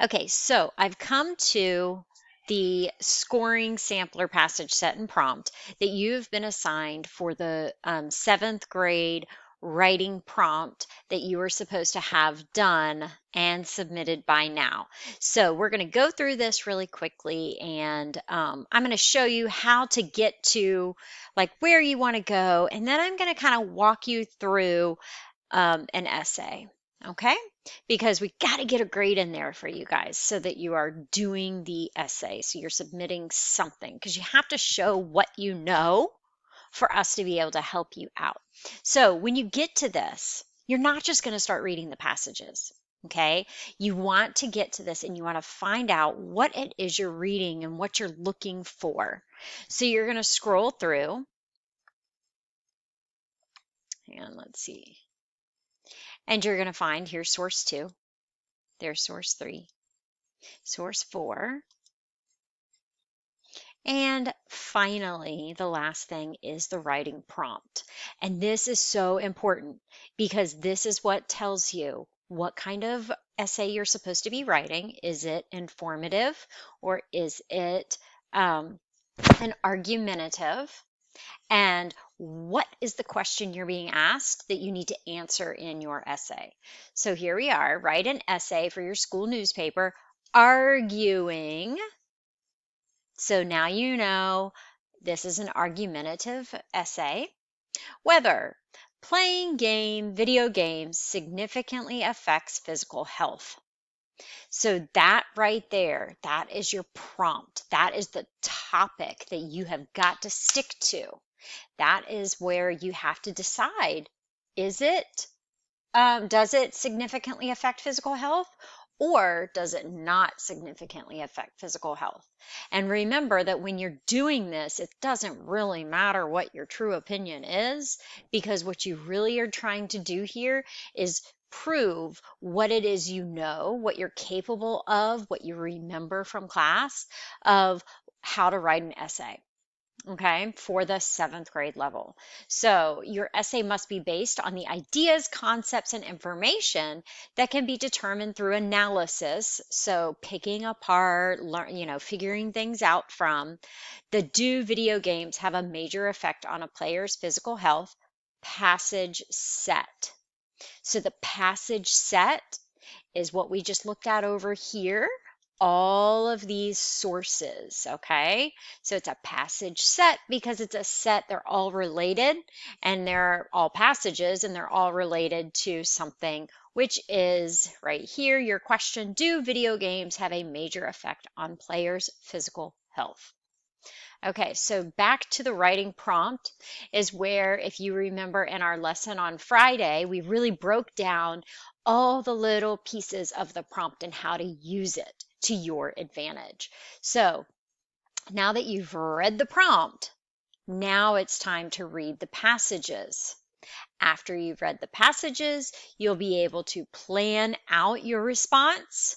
Okay, so I've come to the scoring sampler passage set and prompt that you've been assigned for the 7th grade writing prompt that you are supposed to have done and submitted by now. So we're going to go through this really quickly, and I'm going to show you how to get to like where you want to go, and then I'm going to kind of walk you through an essay. Okay, because we got to get a grade in there for you guys so that you are doing the essay. So you're submitting something because you have to show what you know for us to be able to help you out. So when you get to this, you're not just going to start reading the passages. Okay, you want to get to this and you want to find out what it is you're reading and what you're looking for. So you're going to scroll through, and let's see, and you're going to find here's source 2. There's source 3, source 4, and finally, the last thing is the writing prompt. And this is so important because this is what tells you what kind of essay you're supposed to be writing. Is it informative or is it an argumentative? And what is the question you're being asked that you need to answer in your essay? So here we are, write an essay for your school newspaper arguing. So now you know this is an argumentative essay. Whether playing video games significantly affects physical health. So that right there, that is your prompt. That is the topic that you have got to stick to. That is where you have to decide, does it significantly affect physical health? Or does it not significantly affect physical health? And remember that when you're doing this, it doesn't really matter what your true opinion is, because what you really are trying to do here is prove what it is you know, what you're capable of, what you remember from class of how to write an essay. Okay, for the 7th grade level. So your essay must be based on the ideas, concepts, and information that can be determined through analysis. So picking apart, figuring things out from the do video games have a major effect on a player's physical health passage set. So the passage set is what we just looked at over here, all of these sources, okay? So it's a passage set because it's a set, they're all related, and they're all passages, and they're all related to something, which is right here, your question, do video games have a major effect on players' physical health? Okay, so back to the writing prompt is where, if you remember in our lesson on Friday, we really broke down all the little pieces of the prompt and how to use it to your advantage. So now that you've read the prompt, now it's time to read the passages. After you've read the passages, you'll be able to plan out your response.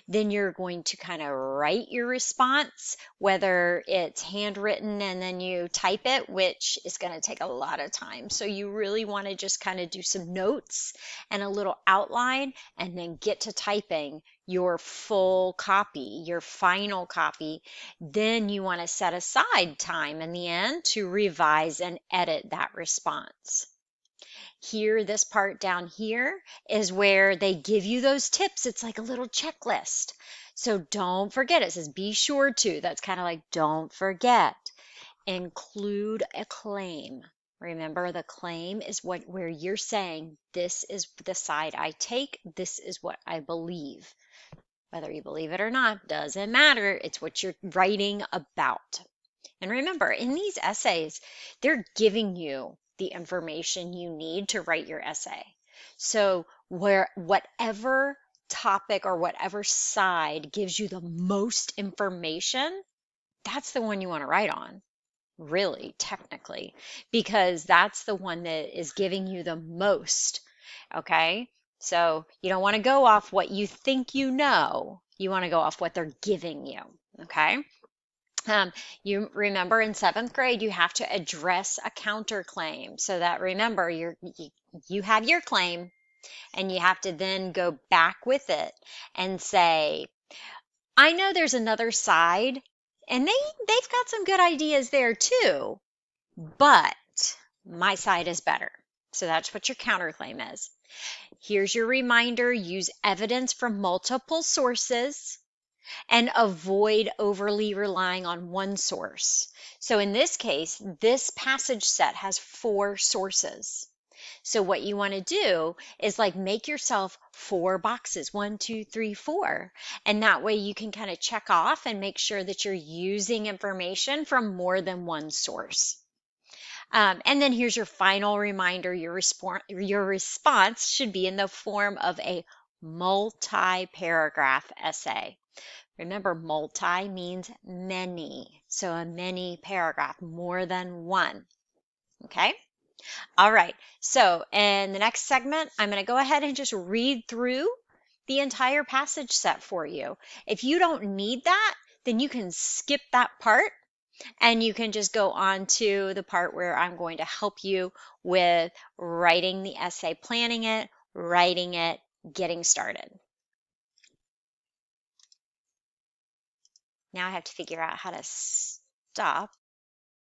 Then you're going to kind of write your response, whether it's handwritten and then you type it, which is going to take a lot of time. So you really want to just kind of do some notes and a little outline and then get to typing your full copy, your final copy. Then you want to set aside time in the end to revise and edit that response. Here, this part down here is where they give you those tips. It's like a little checklist. So don't forget, it says be sure to. That's kind of like don't forget. Include a claim. Remember, the claim is where you're saying this is the side I take, this is what I believe. Whether you believe it or not doesn't matter. It's what you're writing about. And remember, in these essays, they're giving you the information you need to write your essay. So whatever topic or whatever side gives you the most information, that's the one you want to write on, really, technically, because that's the one that is giving you the most, okay? So you don't want to go off what you think you know. You want to go off what they're giving you, okay? You remember in 7th grade, you have to address a counterclaim. So that remember, you have your claim and you have to then go back with it and say, I know there's another side, and they've got some good ideas there too, but my side is better. So that's what your counterclaim is. Here's your reminder: use evidence from multiple sources and avoid overly relying on one source. So in this case, this passage set has 4 sources. So what you want to do is like make yourself 4 boxes, 1, 2, 3, 4. And that way you can kind of check off and make sure that you're using information from more than one source. And then here's your final reminder: your response should be in the form of a multi-paragraph essay. Remember, multi means many. So a many paragraph, more than one. Okay? All right. So in the next segment, I'm going to go ahead and just read through the entire passage set for you. If you don't need that, then you can skip that part and you can just go on to the part where I'm going to help you with writing the essay, planning it, writing it, getting started. Now I have to figure out how to stop